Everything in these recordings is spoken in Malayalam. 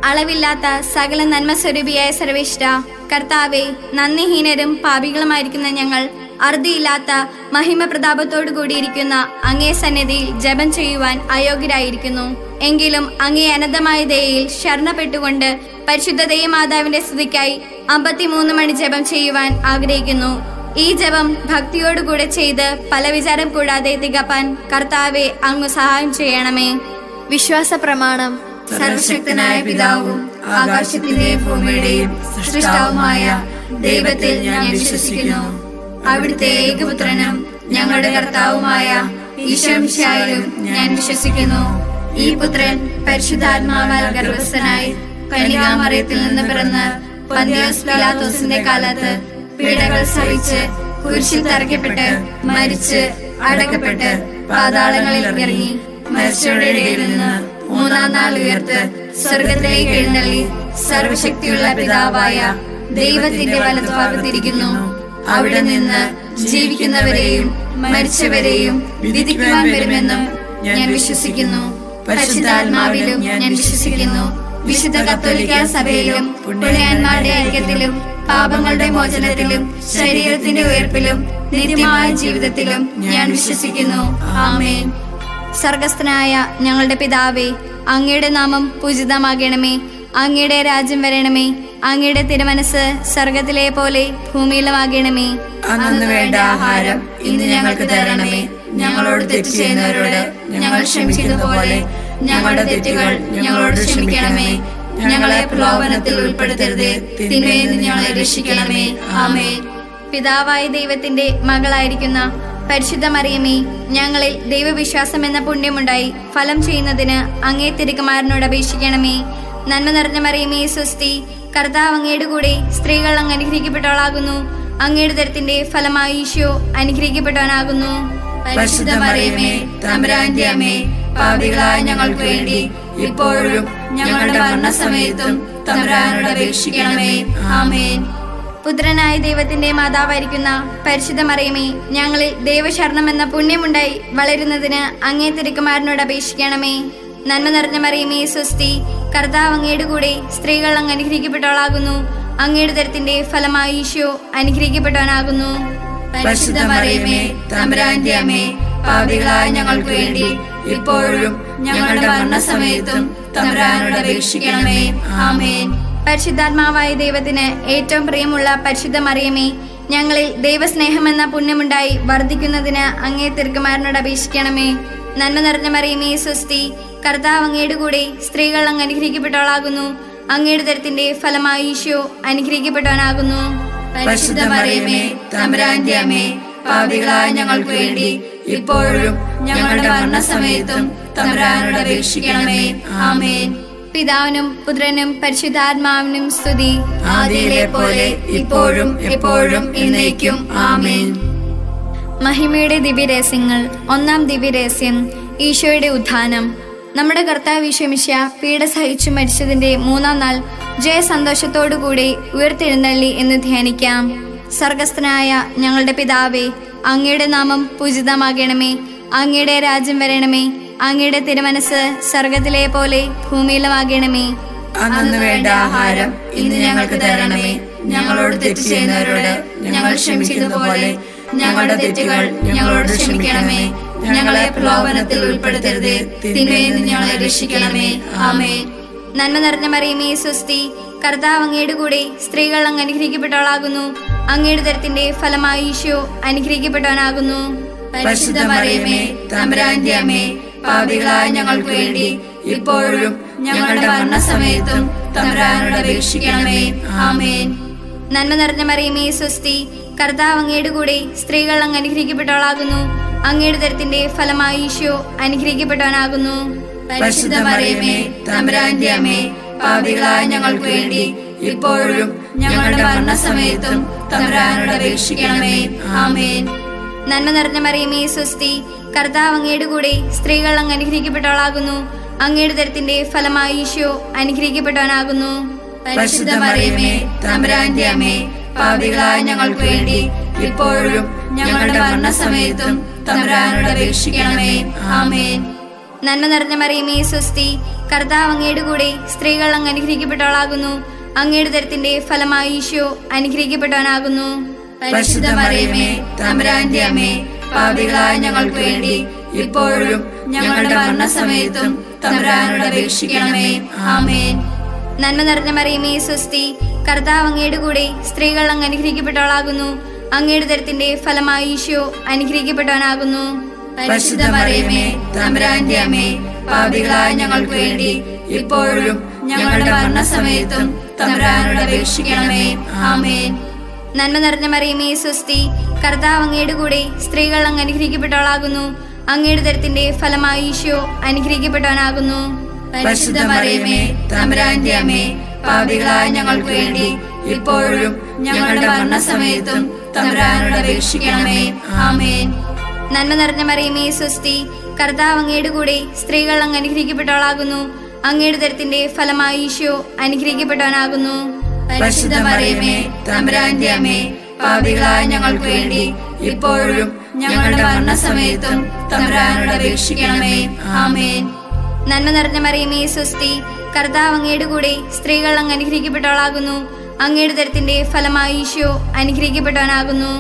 അളവില്ലാത്ത സകല നന്മസ്വരൂപിയായ സർവേഷ്ഠ കർത്താവെ, നന്ദിഹീനരും പാപികളുമായിരിക്കുന്ന ഞങ്ങൾ അറുതിയില്ലാത്ത മഹിമ പ്രതാപത്തോടു കൂടിയിരിക്കുന്ന അങ്ങേ സന്നിധിയിൽ ജപം ചെയ്യുവാൻ അയോഗ്യരായിരിക്കുന്നു. എങ്കിലും അങ്ങേ അനന്തമായ ദയയിൽ ശരണപ്പെട്ടുകൊണ്ട് പരിശുദ്ധ ദൈവമാതാവിന്റെ സ്തുതിക്കായി 53 മണി ജപം ചെയ്യുവാൻ ആഗ്രഹിക്കുന്നു. ഈ ജപം ഭക്തിയോടുകൂടെ ചെയ്ത് പല വിചാരം കൂടാതെ തികപ്പാൻ കർത്താവെ അങ്ങ് സഹായം ചെയ്യണമേ. വിശ്വാസ പ്രമാണം. സർവശക്തനായ പിതാവും ആകാശത്തിന്റെയും ഭൂമിയുടെയും സൃഷ്ടാവുമായ ദൈവത്തിൽ ഞാൻ വിശ്വസിക്കുന്നു. അവിടുത്തെ ഏകപുത്രനും ഞങ്ങളുടെ കർത്താവുമായ ഈശോമിശിഹായിലും ഞാൻ വിശ്വസിക്കുന്നു. ഈ പുത്രൻ പരിശുദ്ധാത്മാവാൽ ഗർഭസ്ഥനായി കന്യകാമറിയത്തിൽ നിന്ന് പിറന്ന് പന്തിയോസ് പീലാത്തോസിന്റെ കാലത്ത് പീഡകൾ സഹിച്ച് കുരിശിൽ തറയ്ക്കപ്പെട്ട് മരിച്ച് അടക്കപ്പെട്ട് പാതാളങ്ങളിൽ ഇറങ്ങി മരിച്ചവരുടെ ഇടയിൽ നിന്ന് 3-ാം നാൾ ഉയർത്ത് സ്വർഗത്തിലേക്ക് എഴുന്നള്ളി സർവശക്തിയുള്ള പിതാവായ ദൈവത്തിന്റെ വലതുഭാഗത്തിരിക്കുന്നു. അവിടെ നിന്ന് ജീവിക്കുന്നവരെയും മരിച്ചവരെയും വിധിക്കുവാൻ വരുമെന്നും ഞാൻ വിശ്വസിക്കുന്നു. പരിശുദ്ധാത്മാവിലും ഞാൻ വിശ്വസിക്കുന്നു. വിശുദ്ധ കത്തോലിക്ക സഭയിലും പുണ്യവാന്മാരുടെ ഐക്യത്തിലും പാപങ്ങളുടെ മോചനത്തിലും ശരീരത്തിന്റെ ഉയർപ്പിലും നിത്യമായ ജീവിതത്തിലും ഞാൻ വിശ്വസിക്കുന്നു. ആമേൻ. സ്വർഗസ്ഥനായ ഞങ്ങളുടെ പിതാവേ, അങ്ങയുടെ നാമം പൂജിതമാകണമേ. അങ്ങയുടെ രാജ്യം വരണമേ. അങ്ങയുടെ തിരുമനസ് സ്വർഗത്തിലെ പോലെ ഭൂമിയിലുമാകണമേ. അന്നു വേണ്ട ആഹാരം ഇന്ന് ഞങ്ങൾക്ക് തരണമേ. ഞങ്ങളോട് തെറ്റ് ചെയ്യുന്നവരോട് ഞങ്ങൾ ക്ഷമിച്ചതുപോലെ ഞങ്ങളുടെ തെറ്റുകൾ ഞങ്ങളോട് ക്ഷമിക്കണമേ. ഞങ്ങളെ പ്രലോഭനത്തിൽ ഉൾപ്പെടുത്തരുതേ, തിന്മയിൽ നിന്ന് ഞങ്ങളെ രക്ഷിക്കണമേ. ആമേൻ. പിതാവായ ദൈവത്തിന്റെ മകളായിരിക്കുന്ന പരിശുദ്ധ മറിയമേ, ഞങ്ങളിൽ ദൈവവിശ്വാസം എന്ന പുണ്യമുണ്ടായി ഫലം ചെയ്യുന്നതിന് അങ്ങേ തിരുക്കുമാരനോട് അപേക്ഷിക്കണമേ. നന്മ നിറഞ്ഞ മറിയമേ സ്വസ്തി, കർത്താവ് അങ്ങയുടെ കൂടെ സ്ത്രീകൾ അങ്ങ് അനുഗ്രഹിക്കപ്പെട്ടവളാകുന്നു. അങ്ങയുടെ ദരത്തിന്റെ ഫലമായി ഈശോ അനുഗ്രഹിക്കപ്പെട്ടവനാകുന്നു. പരിശുദ്ധ മറിയമേ, തമ്പുരാന്റെ അമ്മേ, പാപികളായ ഞങ്ങൾക്ക് വേണ്ടി ഇപ്പോഴും ഞങ്ങളുടെ മരണസമയത്തും തമ്പുരാനോട് അപേക്ഷിക്കണമേ. ആമേൻ. പുത്രനായ ദൈവത്തിന്റെ മാതാവായിരിക്കുന്ന പരിശുദ്ധ മറിയമേ, ഞങ്ങളിൽ ദൈവശരണം എന്ന പുണ്യമുണ്ടായി വളരുന്നതിന് അങ്ങേ തിരുക്കുമാരനോട് അപേക്ഷിക്കണമേ. നന്മ നിറഞ്ഞ മറിയമേ സ്വസ്തി, കർത്താവ് അങ്ങയുടെ കൂടെ സ്ത്രീകൾ അങ്ങ് അനുഗ്രഹിക്കപ്പെട്ടവളാകുന്നു. അങ്ങയുടെ ദരത്തിന്റെ ഫലമായി ഈശോ അനുഗ്രഹിക്കപ്പെട്ടവനാകുന്നു. പരിശുദ്ധ മറിയമേ, തമ്പുരാന്റെ അമ്മേ, പാപികളായ ഞങ്ങൾക്ക് വേണ്ടി ഇപ്പോഴും ഞങ്ങളുടെ മരണസമയത്തും തമ്പുരാനോട് അപേക്ഷിക്കണമേ. ആമേൻ. പരിശുദ്ധാത്മാവായ ദൈവത്തിന് ഏറ്റവും പ്രിയമുള്ള പരിശുദ്ധ മറിയമേ, ഞങ്ങളിൽ ദൈവസ്നേഹമെന്ന പുണ്യമുണ്ടായി വർദ്ധിക്കുന്നതിന് അങ്ങേ തിരുക്കുമാരനോട് അപേക്ഷിക്കണമേ. നന്മ നിറഞ്ഞ മറിയമേ സ്വസ്തി, കർത്താവ് അങ്ങയുടെ കൂടെ സ്ത്രീകൾ അങ്ങ് അനുഗ്രഹിക്കപ്പെട്ടവളാകുന്നു. അങ്ങയുടെ ദരത്തിന്റെ ഫലമായി ഈശോ അനുഗ്രഹിക്കപ്പെട്ടവനാകുന്നു. പരിശുദ്ധ മറിയമേ, തമ്പുരാന്റെ അമ്മേ, പാപികളായ ഞങ്ങൾക്ക് വേണ്ടി ഇപ്പോഴും ഞങ്ങളുടെ മരണസമയത്തും തമ്പുരാനോട് അപേക്ഷിക്കണമേ. ആമേൻ. പിതാവിനും പുത്രനും പരിശുദ്ധാത്മാവിനും സ്തുതി, ആദിയിലെ പോലെ ഇപ്പോഴും എപ്പോഴും എന്നേക്കും. ആമേൻ. മഹിമയുടെ ദിവ്യരഹസ്യങ്ങൾ. 1-ാം ദിവ്യരഹസ്യം, ഈശോയുടെ ഉത്ഥാനം. നമ്മുടെ കർത്താവ് ഈശോ മിശിഹാ പീഡ സഹിച്ചു മരിച്ചതിന്റെ 3-ാം നാൾ ജയസന്തോഷത്തോടുകൂടി ഉയർത്തെഴുന്നള്ളി എന്ന് ധ്യാനിക്കാം. സ്വർഗസ്ഥനായ ഞങ്ങളുടെ പിതാവേ, അങ്ങയുടെ നാമം പൂജിതമാകണമേ. അങ്ങയുടെ രാജ്യം വരണമേ. അങ്ങയുടെ തിരുമനസ് സ്വർഗത്തിലെ പോലെ ഭൂമിയിലുമാകണമേ. അന്നു വേണ്ട ആഹാരം ഇന്ന് ഞങ്ങൾക്ക് തരണമേ. ഞങ്ങളോട് തെറ്റ് ചെയ്യുന്നവരോട് ഞങ്ങൾ ക്ഷമിച്ചതുപോലെ ഞങ്ങളുടെ തെറ്റുകൾ ഞങ്ങളോട് ക്ഷമിക്കണമേ. ഞങ്ങളെ പ്രലോഭനത്തിൽ ഉൾപ്പെടുത്തരുതേ, തിന്മയിൽ നിന്ന് ഞങ്ങളെ രക്ഷിക്കണമേ. ആമേൻ. നന്മ നിറഞ്ഞ മറിയമേ സ്വസ്തി, കർത്താവ് അങ്ങയുടെ കൂടെ സ്ത്രീകൾ അങ്ങ് അനുഗ്രഹിക്കപ്പെട്ടവളാകുന്നു. അങ്ങയുടെ ദരത്തിന്റെ ഫലമായി ഈശോ അനുഗ്രഹിക്കപ്പെട്ടവനാകുന്നു. പരിശുദ്ധ മറിയമേ, തമ്പുരാന്റെ അമ്മേ, പാപികളായ ഞങ്ങൾക്ക് വേണ്ടി ഇപ്പോഴും ഞങ്ങളുടെ മരണസമയത്തും തമ്പുരാനോട് അപേക്ഷിക്കണമേ. ആമേൻ. നന്മ നിറഞ്ഞ മറിയമേ സ്വസ്തി, കർത്താവ് അങ്ങയുടെ കൂടെ സ്ത്രീകൾ അങ്ങ് അനുഗ്രഹിക്കപ്പെട്ടവളാകുന്നു. അങ്ങയുടെ ദരത്തിന്റെ ഫലമായി ഈശോ അനുഗ്രഹിക്കപ്പെട്ടവനാകുന്നു. പരിശുദ്ധ മറിയമേ, തമ്പുരാന്റെ അമ്മേ, പാപികളായ ഞങ്ങൾക്ക് വേണ്ടി ഇപ്പോഴും ഞങ്ങളുടെ മരണസമയത്തും തമ്പുരാനോട് അപേക്ഷിക്കണമേ. ആമേൻ. നന്മ നിറഞ്ഞ മറിയമേ സ്വസ്തി, കർത്താവ് അങ്ങയുടെ കൂടെ സ്ത്രീകൾ അങ്ങ് അനുഗ്രഹിക്കപ്പെട്ടവളാകുന്നു. അങ്ങയുടെ ദരത്തിന്റെ ഫലമായി ഈശോ അനുഗ്രഹിക്കപ്പെട്ടവനാകുന്നു. പരിശുദ്ധ മറിയമേ, തമ്പുരാന്റെ അമ്മേ, പാപികളായ ഞങ്ങൾക്ക് വേണ്ടി ഇപ്പോഴും ഞങ്ങളുടെ മരണസമയത്തും തമ്പുരാനോട് അപേക്ഷിക്കണമേ. ആമേൻ. നന്മ നിറഞ്ഞ മറിയമേ സ്വസ്തി, കർത്താവ് അങ്ങയുടെ കൂടെ സ്ത്രീകൾ അങ്ങ് അനുഗ്രഹിക്കപ്പെട്ടവളാകുന്നു. അങ്ങയുടെ ഉദരത്തിന്റെ ഫലമായി ഈശോ അനുഗ്രഹിക്കപ്പെട്ടവനാകുന്നു. പരിശുദ്ധ മറിയമേ, തമ്പുരാന്റെ അമ്മേ, പാപികളായ ഞങ്ങൾക്ക് വേണ്ടി ഇപ്പോഴും ഞങ്ങളുടെ മരണസമയത്തും തമ്പുരാനോട് അപേക്ഷിക്കണമേ. ആമേൻ. നന്മ നിറഞ്ഞ മറിയമേ, സ്വസ്തി. കർത്താവ് അങ്ങയുടെ കൂടെ സ്ത്രീകൾ അങ്ങ് അനുഗ്രഹിക്കപ്പെട്ടവളാകുന്നു. അങ്ങയുടെ ഉദരത്തിന്റെ ഫലമായി ഈശോ അനുഗ്രഹിക്കപ്പെട്ടവനാകുന്നു. പരിശുദ്ധ മറിയമേ, തമ്പുരാന്റെ അമ്മേ, പാപികളായ ഞങ്ങൾക്ക് വേണ്ടി ഇപ്പോഴും ഞങ്ങളുടെ മരണസമയത്തും തമ്പുരാനോട് അപേക്ഷിക്കണമേ. ആമേൻ. നന്മ നിറഞ്ഞ മറിയമേ, സ്വസ്തി. കർത്താവ് അങ്ങയുടെ കൂടെ സ്ത്രീകൾ അങ്ങ് അനുഗ്രഹിക്കപ്പെട്ടവളാകുന്നു. അങ്ങയുടെ ഉദരത്തിന്റെ ഫലമായി ഈശോ അനുഗ്രഹിക്കപ്പെട്ടവനാകുന്നു. പരിശുദ്ധ മറിയമേ, തമ്പുരാന്റെ അമ്മേ, പാപികളായ ഞങ്ങൾക്ക് വേണ്ടി ഇപ്പോഴും ഞങ്ങളുടെ മരണസമയത്തും തമ്പുരാനോട് അപേക്ഷിക്കണമേ. ആമേൻ. നന്മ നിറഞ്ഞ മറിയമേ, സ്വസ്തി. കർത്താവ് അങ്ങയുടെ കൂടെ സ്ത്രീകൾ അങ്ങ് അനുഗ്രഹിക്കപ്പെട്ടവളാകുന്നു. അങ്ങയുടെ ഉദരത്തിന്റെ ഫലമായി ഈശോ അനുഗ്രഹിക്കപ്പെട്ടവനാകുന്നു. പരിശുദ്ധ മറിയമേ, തമ്പുരാന്റെ അമ്മേ, പാപികളായ ഞങ്ങൾക്ക് വേണ്ടി ഇപ്പോഴും ഞങ്ങളുടെ മരണസമയത്തും തമ്പുരാനോട് അപേക്ഷിക്കണമേ. ആമേൻ. നന്മ നിറഞ്ഞ മറിയമേ, സ്വസ്തി. കർത്താവ് അങ്ങയുടെ കൂടെ സ്ത്രീകൾ അങ്ങ് അനുഗ്രഹിക്കപ്പെട്ടവളാകുന്നു. അങ്ങയുടെ ഉദരത്തിന്റെ ഫലമായി ഈശോ അനുഗ്രഹിക്കപ്പെട്ടവനാകുന്നു.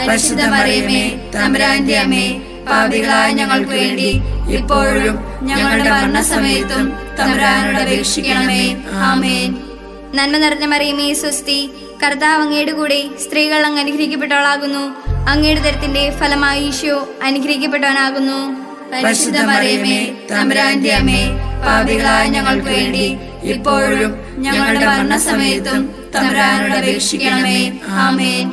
പരിശുദ്ധ മറിയമേ, തമ്പുരാന്റെ അമ്മേ, പാപികളായ ഞങ്ങൾക്ക് വേണ്ടി ഇപ്പോഴും ഞങ്ങളുടെ മരണസമയത്തും തമ്പുരാനോട് അപേക്ഷിക്കണമേ. ആമേൻ. നന്മ നിറഞ്ഞ മറിയമേ, സ്വസ്തി. കർത്താവ് അങ്ങയുടെ കൂടെ സ്ത്രീകൾ അങ്ങ് അനുഗ്രഹിക്കപ്പെട്ടവളാകുന്നു. അങ്ങയുടെ ഉദരത്തിന്റെ ഫലമായി ഈശോ അനുഗ്രഹിക്കപ്പെട്ടവനാകുന്നു. പരിശുദ്ധ മറിയമേ, തമ്പുരാന്റെ അമ്മേ, പാപികളായ ഞങ്ങൾക്ക് വേണ്ടി ഇപ്പോഴും ഞങ്ങളുടെ മരണസമയത്തും തമ്പുരാനോട് അപേക്ഷിക്കണമേ. ആമേൻ.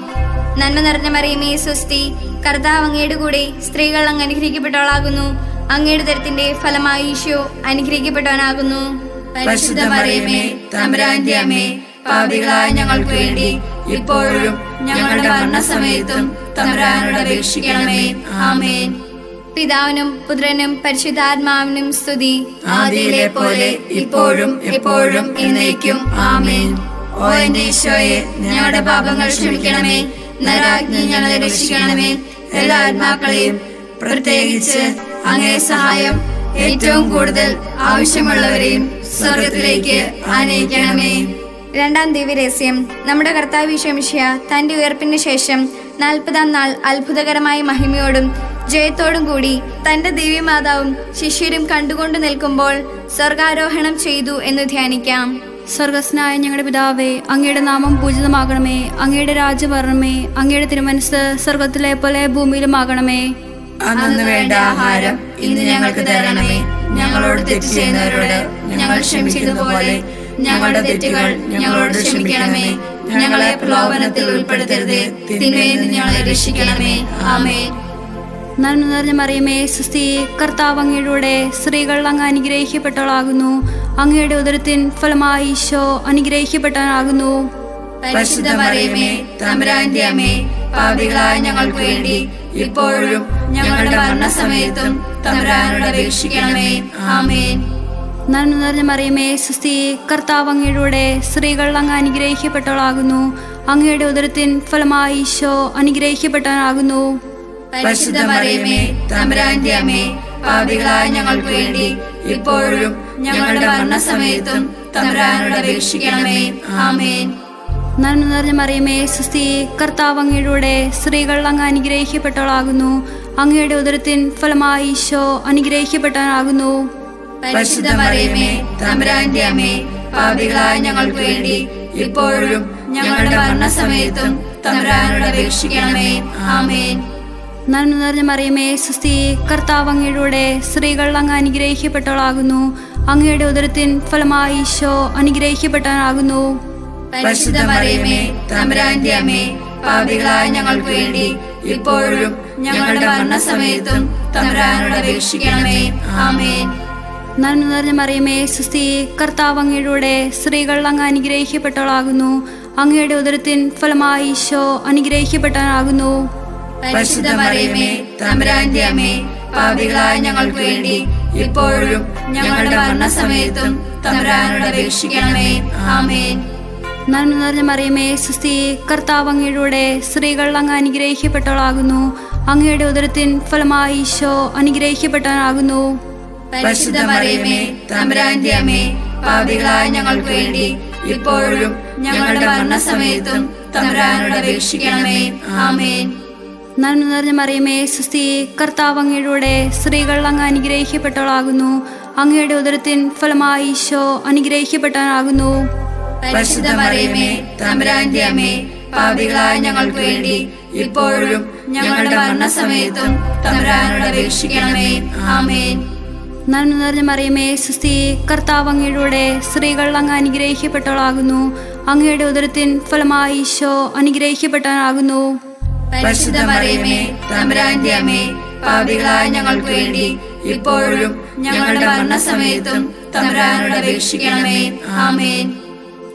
നന്മ നിറഞ്ഞ മറിയമേ, സ്വസ്തി. കർത്താവ് അങ്ങയുടെ കൂടെ സ്ത്രീകൾ അങ്ങ് അനുഗ്രഹിക്കപ്പെട്ടവളാകുന്നു. അങ്ങയുടെ ഉദരത്തിന്റെ ഫലമായി ഈശോ അനുഗ്രഹിക്കപ്പെട്ടവനാകുന്നു. പരിശുദ്ധ മറിയമേ, തമ്പുരാന്റെ അമ്മേ, പാപികളായ ഞങ്ങൾക്ക് വേണ്ടി ഇപ്പോഴും ഞങ്ങളുടെ മരണസമയത്തും തമ്പുരാനോട് അപേക്ഷിക്കണമേ. ആമേൻ. പിതാവിനും പുത്രനും പരിശുദ്ധാത്മാവിനും സ്തുതി. ആദിയിലെ പോലെ ഇപ്പോഴും എപ്പോഴും എന്നേക്കും. ആമേൻ. ഓ എന്റെ ഈശോയെ, ഞങ്ങളുടെ പാപങ്ങൾ ക്ഷമിക്കണമേ. നരകാഗ്നി ഞങ്ങളെ രക്ഷിക്കണമേ. എല്ലാ ആത്മാക്കളെയും, പ്രത്യേകിച്ച് അങ്ങേ സഹായം ഏറ്റവും കൂടുതൽ ആവശ്യമുള്ളവരെയും സ്വർഗത്തിലേക്ക് ആനയിക്കണമേ. രണ്ടാം ദിവ്യരഹസ്യം. നമ്മുടെ കർത്താവ് ഈശോ മിശിഹാ തന്റെ ഉയർപ്പിന് ശേഷം 40-ാം നാൾ അത്ഭുതകരമായ മഹിമയോടും ജയത്തോടും കൂടി തന്റെ ദിവ്യമാതാവും ശിഷ്യരും കണ്ടുകൊണ്ട് നിൽക്കുമ്പോൾ സ്വർഗാരോഹണം ചെയ്തു എന്ന് ധ്യാനിക്കാം. സ്വർഗസ്നായ ഞങ്ങളുടെ പിതാവേ, അങ്ങയുടെ നാമം പൂജിതമാകണമേ. അങ്ങയുടെ രാജ്യം വരണമേ. അങ്ങയുടെ തിരുമനസ്സ് സ്വർഗത്തിലെ പോലെ ഭൂമിയിലുമാകണമേ. അന്നു വേണ്ട ആഹാരം ഇന്ന് ഞങ്ങൾക്ക് തരണമേ. ഞങ്ങളോട് തെറ്റ് ചെയ്യുന്നവരോട് ഞങ്ങൾ ക്ഷമിച്ചതുപോലെ ഞങ്ങളുടെ തെറ്റുകൾ ഞങ്ങളോട് ക്ഷമിക്കണമേ. ഞങ്ങളെ പ്രലോഭനത്തിൽ ഉൾപ്പെടുത്തരുതേ, തിന്മയിൽ നിന്ന് ഞങ്ങളെ രക്ഷിക്കണമേ. ആമേൻ. നന്മ നിറഞ്ഞ മറിയമേ, സ്വസ്തി. കർത്താവ് അങ്ങയുടെ കൂടെ സ്ത്രീകൾ അങ്ങ് അനുഗ്രഹിക്കപ്പെട്ടവളാകുന്നു. അങ്ങയുടെ ഉദരത്തിൻ ഫലമായി ഈശോ അനുഗ്രഹിക്കപ്പെട്ടവനാകുന്നു. പരിശുദ്ധ മറിയമേ, തമ്പുരാന്റെ അമ്മേ, പാപികളായ ഞങ്ങൾക്ക് വേണ്ടി ഇപ്പോഴും ഞങ്ങളുടെ മരണസമയത്തും തമ്പുരാനോട് അപേക്ഷിക്കണമേ. ആമേൻ. നന്മ നിറഞ്ഞ മറിയമേ, സ്വസ്തി. കർത്താവ് അങ്ങയുടെ കൂടെ സ്ത്രീകൾ അങ്ങ് അനുഗ്രഹിക്കപ്പെട്ടവളാകുന്നു. അങ്ങയുടെ ഉദരത്തിൻ ഫലമായി ഈശോ അനുഗ്രഹിക്കപ്പെട്ടവനാകുന്നു. പരിശുദ്ധ മറിയമേ, തമ്പുരാന്റെ അമ്മേ, പാപികളായ ഞങ്ങൾക്ക് വേണ്ടി ഇപ്പോഴും ഞങ്ങളുടെ മരണസമയത്തും തമ്പുരാനോട് അപേക്ഷിക്കണമേ. ആമേൻ. നന്മ നിറഞ്ഞ മറിയമേ, സ്വസ്തി. കർത്താവ് അങ്ങയുടെ കൂടെ സ്ത്രീകൾ അങ്ങ് അനുഗ്രഹിക്കപ്പെട്ടവളാകുന്നു. അങ്ങയുടെ ഉദരത്തിൻ ഫലമായി ഈശോ അനുഗ്രഹിക്കപ്പെട്ടവനാകുന്നു. പരിശുദ്ധ മറിയമേ, തമ്പുരാന്റെ അമ്മേ, പാപികളായ ഞങ്ങൾക്ക് വേണ്ടി ഇപ്പോഴും ഞങ്ങളുടെ മരണസമയത്തും തമ്പുരാനോട് അപേക്ഷിക്കണമേ. ആമേൻ. നന്മ നിറഞ്ഞ മറിയമേ, സ്വസ്തി. കർത്താവ് അങ്ങയുടെ കൂടെ സ്ത്രീകൾ അങ്ങ് അനുഗ്രഹിക്കപ്പെട്ടവളാകുന്നു. അങ്ങയുടെ ഉദരത്തിൻ ഫലമായി ഈശോ അനുഗ്രഹിക്കപ്പെട്ടവനാകുന്നു. പരിശുദ്ധ മറിയമേ, തമ്പുരാന്റെ അമ്മേ, പാപികളായ ഞങ്ങൾക്ക് വേണ്ടി ഇപ്പോഴും ഞങ്ങളുടെ മരണസമയത്തും തമ്പുരാനോട് അപേക്ഷിക്കണമേ. ആമേൻ. നന്മ നിറഞ്ഞ മറിയമേ, സ്വസ്തി. കർത്താവ് അങ്ങയുടെ കൂടെ സ്ത്രീകൾ അങ്ങ് അനുഗ്രഹിക്കപ്പെട്ടവളാകുന്നു. അങ്ങയുടെ ഉദരത്തിൻ ഫലമായി ഈശോ അനുഗ്രഹിക്കപ്പെട്ടവനാകുന്നു. പരിശുദ്ധ മറിയമേ, തമ്പുരാന്റെ അമ്മേ, പാപികളായ ഞങ്ങൾക്ക് വേണ്ടി ഇപ്പോഴും ഞങ്ങളുടെ മരണസമയത്തും തമ്പുരാനോട് അപേക്ഷിക്കണമേ. ആമേൻ. നന്മ നിറഞ്ഞ മറിയമേ, സ്വസ്തി. കർത്താവ് അങ്ങയുടെ കൂടെ സ്ത്രീകൾ അങ്ങ് അനുഗ്രഹിക്കപ്പെട്ടവളാകുന്നു. അങ്ങയുടെ ഉദരത്തിൻ ഫലമായി ഈശോ അനുഗ്രഹിക്കപ്പെട്ടവനാകുന്നു. പരിശുദ്ധ മറിയമേ തമ്പുരാന്റെ അമ്മേ, പാപികളായ ഞങ്ങൾക്ക് വേണ്ടി ഇപ്പോഴും ഞങ്ങളുടെ മരണസമയത്തും തമ്പുരാനോട് അപേക്ഷിക്കണമേ. ആമേൻ. നന്മ നിറഞ്ഞ മറിയമേ സുസ്തി, കർത്താവ് അങ്ങയുടെ സ്ത്രീകൾ അങ്ങ് അനുഗ്രഹിക്കപ്പെട്ടവളാകുന്നു. അങ്ങയുടെ ഉദരത്തിൻ ഫലമായി ഈശോ അനുഗ്രഹിക്കപ്പെട്ടവനാകുന്നു. പരിശുദ്ധ മറിയമേ തമ്പുരാന്റെ അമ്മേ, പാപികളായ ഞങ്ങൾക്ക് വേണ്ടി ഇപ്പോഴും ഞങ്ങളുടെ മരണസമയത്തും തമ്പുരാനോട് അപേക്ഷിക്കണമേ. ആമേൻ. നന്മ നിറഞ്ഞ മറിയമേ സുസ്തി, കർത്താവ് അങ്ങയുടെ സ്ത്രീകൾ അങ്ങ് അനുഗ്രഹിക്കപ്പെട്ടവളാകുന്നു. അങ്ങയുടെ ഉദരത്തിൻ ഫലമായി ഈശോ അനുഗ്രഹിക്കപ്പെട്ടവനാകുന്നു. പരിശുദ്ധ മറിയമേ തമ്പുരാന്റെ അമ്മേ, പാപികളായ ഞങ്ങൾക്ക് വേണ്ടി ഇപ്പോഴും ഞങ്ങളുടെ മരണസമയത്തും തമ്പുരാനോട് അപേക്ഷിക്കണമേ. ആമേൻ.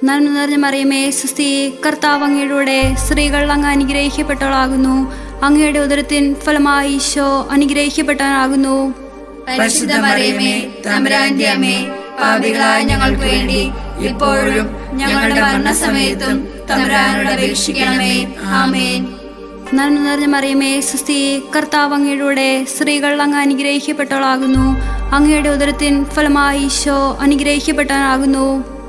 നന്മ നിറഞ്ഞ മറിയമേ സുസ്തി, കർത്താവ് അങ്ങയുടെ സ്ത്രീകൾ അങ്ങ് അനുഗ്രഹിക്കപ്പെട്ടവളാകുന്നു. അങ്ങയുടെ ഉദരത്തിൻ ഫലമായി ഈശോ അനുഗ്രഹിക്കപ്പെട്ടവനാകുന്നു. പരിശുദ്ധ മറിയമേ തമ്പുരാന്റെ അമ്മേ, പാപികളായ ഞങ്ങൾക്ക് വേണ്ടി ഇപ്പോഴും ഞങ്ങളുടെ മരണസമയത്തും തമ്പുരാനോട് അപേക്ഷിക്കണമേ. ആമേൻ. നന്മ നിറഞ്ഞ മറിയമേ സുസ്തി, കർത്താവ് അങ്ങയുടെ സ്ത്രീകൾ അങ്ങ് അനുഗ്രഹിക്കപ്പെട്ടവളാകുന്നു. അങ്ങയുടെ ഉദരത്തിൻ ഫലമായി ഈശോ അനുഗ്രഹിക്കപ്പെട്ടവനാകുന്നു.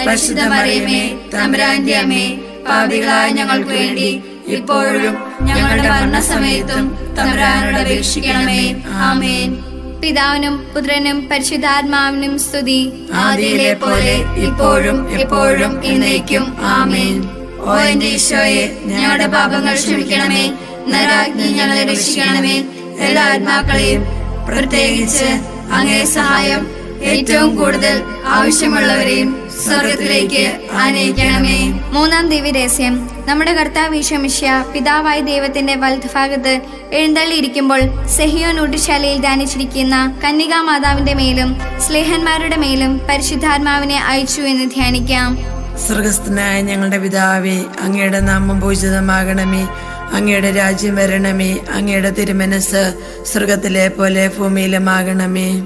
പരിശുദ്ധ മറിയമേ തമ്പുരാന്റെ അമ്മേ, പാപികളായ ഞങ്ങൾക്ക് വേണ്ടി ഇപ്പോഴും ഞങ്ങളുടെ മരണസമയത്തും തമ്പുരാനോട് അപേക്ഷിക്കണമേ. ആമേൻ. പിതാവിനും പുത്രനും പരിശുദ്ധാത്മാവിനും സ്തുതി. ആദിയിലെ പോലെ ഇപ്പോഴും എപ്പോഴും എന്നേക്കും. ആമേൻ. ഓ എന്റെ ഈശോയെ, ഞങ്ങളുടെ പാപങ്ങൾ ക്ഷമിക്കണമേ. നരകാഗ്നി ഞങ്ങളെ രക്ഷിക്കണമേ. എല്ലാ ആത്മാക്കളെയും, പ്രത്യേകിച്ച് അങ്ങേ സഹായം ഏറ്റവും കൂടുതൽ ആവശ്യമുള്ളവരെയും സ്വർഗത്തിലേക്ക് ആനയിക്കണമേ. മൂന്നാം ദിവ്യരഹസ്യം. നമ്മുടെ കർത്താവ് ഈശോ മിശിഹാ പിതാവായ ദൈവത്തിന്റെ വലതുഭാഗത്ത് എഴുന്നള്ളിയിരിക്കുമ്പോൾ സെഹിയോൻ ഊട്ടുശാലയിൽ ധ്യാനിച്ചിരിക്കുന്ന കന്യകാ മാതാവിന്റെ മേലും സ്ലേഹന്മാരുടെ മേലും പരിശുദ്ധാത്മാവിനെ അയച്ചു എന്ന് ധ്യാനിക്കാം. സ്വർഗസ്ഥനായ ഞങ്ങളുടെ പിതാവേ, അങ്ങയുടെ നാമം പൂജിതമാകണമേ. അങ്ങയുടെ രാജ്യം വരണമേ. അങ്ങയുടെ തിരുമനസ് സ്വർഗത്തിലെ പോലെ ഭൂമിയിലുമാകണമേ.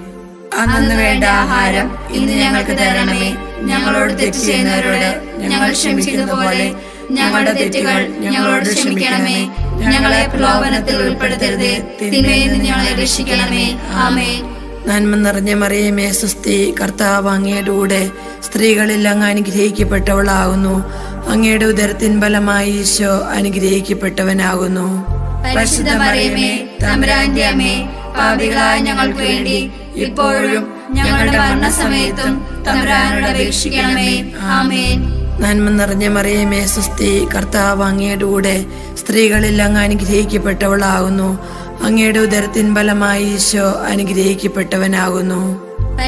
അന്നു വേണ്ട ആഹാരം ഇന്ന് ഞങ്ങൾക്ക് തരണമേ. ഞങ്ങളോട് തെറ്റ് ചെയ്യുന്നവരോട് ഞങ്ങൾ ക്ഷമിക്കുന്നത് പോലെ ഞങ്ങളുടെ തെറ്റുകൾ ഞങ്ങളോട് ക്ഷമിക്കണമേ. ഞങ്ങളെ പ്രലോഭനത്തിൽ ഉൾപ്പെടുത്തരുതേ, തിന്മയിൽ നിന്ന് ഞങ്ങളെ രക്ഷിക്കണമേ. ആമേൻ. നന്മ നിറഞ്ഞ മറിയമേ സുസ്തി, കർത്താവ് അങ്ങയുടെ കൂടെ സ്ത്രീകളിൽ അങ്ങ് അനുഗ്രഹിക്കപ്പെട്ടവളാകുന്നു. അങ്ങയുടെ ഉദരത്തിൻ ഫലമായി ഈശോ അനുഗ്രഹിക്കപ്പെട്ടവനാകുന്നു. പരിശുദ്ധ മറിയമേ തമ്പുരാന്റെ അമ്മേ, പാപികളായ ഞങ്ങൾക്ക് വേണ്ടി ഇപ്പോഴും ഞങ്ങളുടെ മരണസമയത്തും തമ്പുരാനോട് അപേക്ഷിക്കണമേ. ആമേൻ. നന്മ നിറഞ്ഞ മറിയമേ സുസ്തി, കർത്താവ് അങ്ങയുടെ കൂടെ സ്ത്രീകളിൽ അങ്ങ് അനുഗ്രഹിക്കപ്പെട്ടവളാകുന്നു. അങ്ങയുടെ ഉദരത്തിൻ ഫലമായി ഈശോ അനുഗ്രഹിക്കപ്പെട്ടവനാകുന്നു.